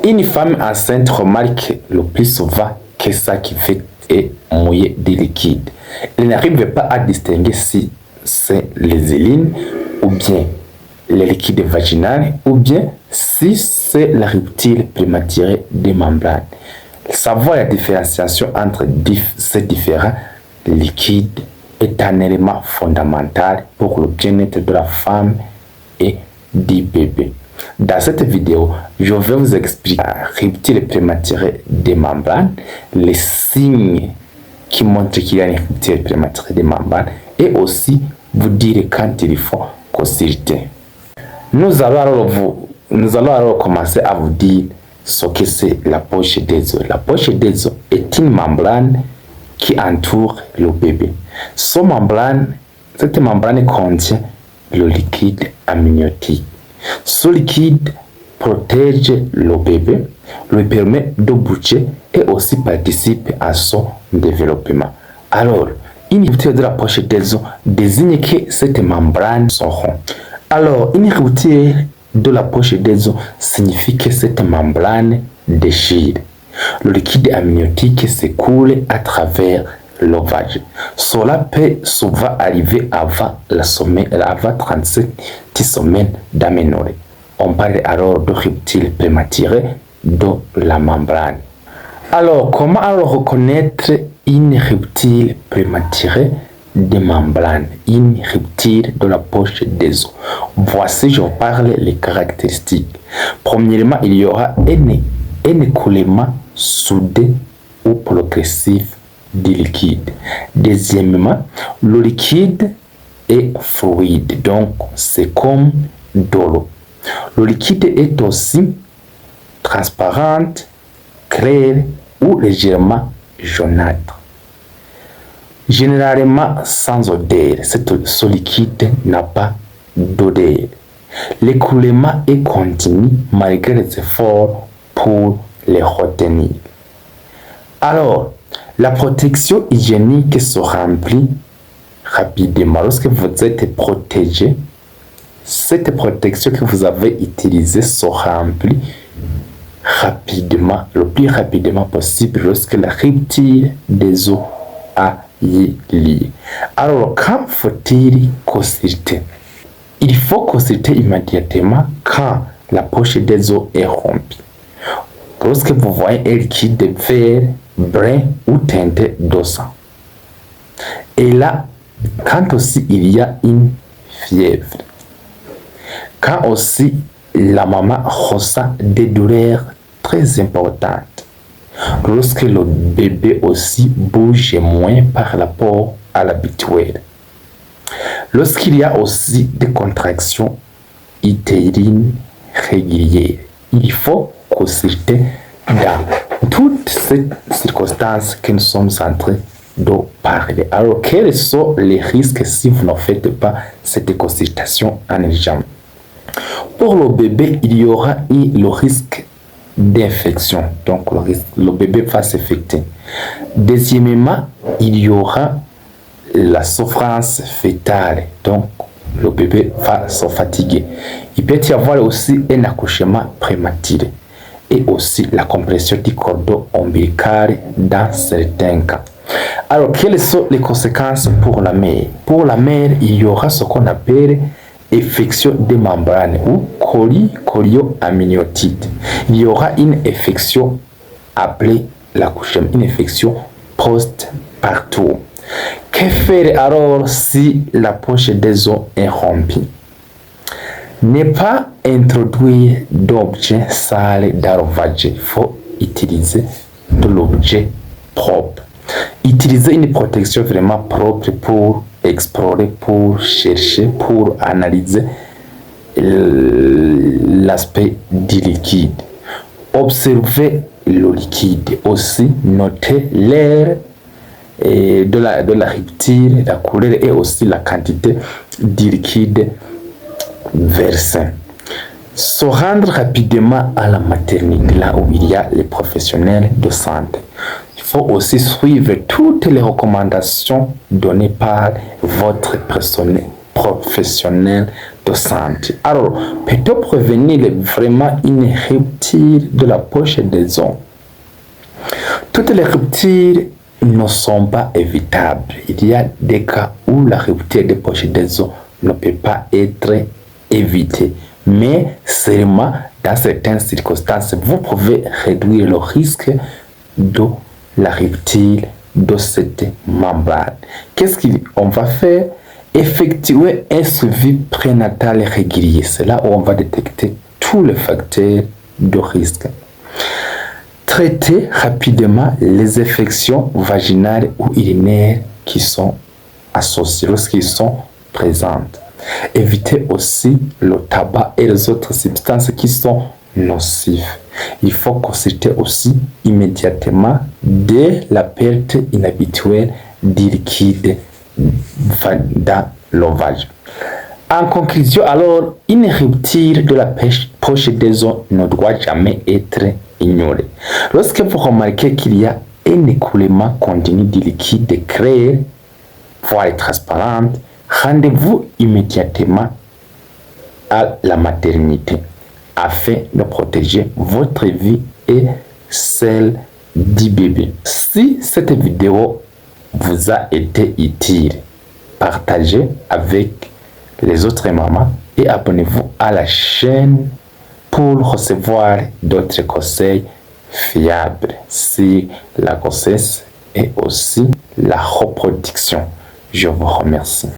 Une femme enceinte remarque le plus souvent que sa cuvette est mouillée de liquide. Elle n'arrive pas à distinguer si c'est les urines ou bien le liquide vaginal ou bien si c'est la rupture prématurée des membranes. Savoir la différenciation entre ces différents liquides est un élément fondamental pour le bien-être de la femme et du bébé. Dans cette vidéo, je vais vous expliquer la rupture prématurée des membranes, les signes qui montrent qu'il y a une rupture prématurée des membranes et aussi vous dire quand il faut consulter. Nous allons alors commencer à vous dire ce que c'est la poche des os. La poche des os est une membrane qui entoure le bébé. Cette membrane contient le liquide amniotique. Ce liquide protège le bébé, lui permet de bouger et aussi participe à son développement. Alors, une rupture de la poche des os désigne que cette membrane sont rondes. Alors, une rupture de la poche des os signifie que cette membrane déchire. Le liquide amniotique s'écoule à travers l'ovage. Cela peut souvent arriver avant 37 semaines d'aménorrhée. On parle alors de rupture prématurée de la membrane. Alors, comment reconnaître une rupture prématurée des membranes, une rupture de la poche des os? Voici, je vous parle les caractéristiques. Premièrement, il y aura un écoulement soudain ou progressif du liquide. Deuxièmement, le liquide est fluide, donc c'est comme de l'eau. Le liquide est aussi transparent, clair ou légèrement jaunâtre. Généralement sans odeur, ce liquide n'a pas d'odeur. L'écoulement est continu malgré les efforts pour les retenir. Alors, la protection hygiénique se remplit rapidement. Lorsque vous êtes protégé, cette protection que vous avez utilisée se remplit rapidement, le plus rapidement possible lorsque la rupture des os a lieu. Alors, quand faut-il consulter? Il faut consulter immédiatement quand la poche des os est rompue. Lorsque vous voyez un liquide vert, brun ou teinté de sang. Et là, quand aussi il y a une fièvre. Quand aussi la maman ressent des douleurs très importantes. Lorsque le bébé aussi bouge moins par rapport à l'habituel. Lorsqu'il y a aussi des contractions utérines régulières. Il faut consulter dans toutes ces circonstances que nous sommes en train de parler. Alors, quels sont les risques si vous ne faites pas cette consultation en urgence? Pour le bébé, il y aura le risque d'infection. Donc, le bébé va s'infecter. Deuxièmement, il y aura la souffrance fœtale. Donc, le bébé va se fatiguer. Il peut y avoir aussi un accouchement prématuré et aussi la compression du cordon ombilical dans certains cas. Alors, quelles sont les conséquences pour la mère? Pour la mère, il y aura ce qu'on appelle infection des membranes ou chorioamniotite. Il y aura une infection appelée l'accouchement, une infection post-partum. Que faire alors si la poche des os est rompue? Ne pas introduire d'objets sales dans l'ovage. Il faut utiliser de l'objet propre. Utiliser une protection vraiment propre pour explorer, pour chercher, pour analyser l'aspect du liquide. Observer le liquide. Aussi noter l'air de la rupture, la couleur et aussi la quantité du liquide versé. Se rendre rapidement à la maternité, là où il y a les professionnels de santé. Il faut aussi suivre toutes les recommandations données par votre professionnel de santé. Alors, peut-on prévenir vraiment une rupture de la poche des os? Toutes les ruptures ne sont pas évitables. Il y a des cas où la rupture des poches des os ne peut pas être évitée. Mais seulement dans certaines circonstances, vous pouvez réduire le risque de la rupture de cette membrane. Qu'est-ce qu'on va faire? Effectuer un suivi prénatal régulier. C'est là où on va détecter tous les facteurs de risque. Traiter rapidement les infections vaginales ou urinaires qui sont associées lorsqu'ils sont présentes. Éviter aussi le tabac et les autres substances qui sont nocives. Il faut consulter aussi immédiatement dès la perte inhabituelle du liquide dans l'ovage. En conclusion, alors, une rupture de la poche des os ne doit jamais être ignorée. Lorsque vous remarquez qu'il y a un écoulement continu du liquide clair, voire transparente, rendez-vous immédiatement à la maternité afin de protéger votre vie et celle du bébé. Si cette vidéo vous a été utile, partagez avec les autres mamans et abonnez-vous à la chaîne pour recevoir d'autres conseils fiables sur la grossesse et aussi la reproduction. Je vous remercie.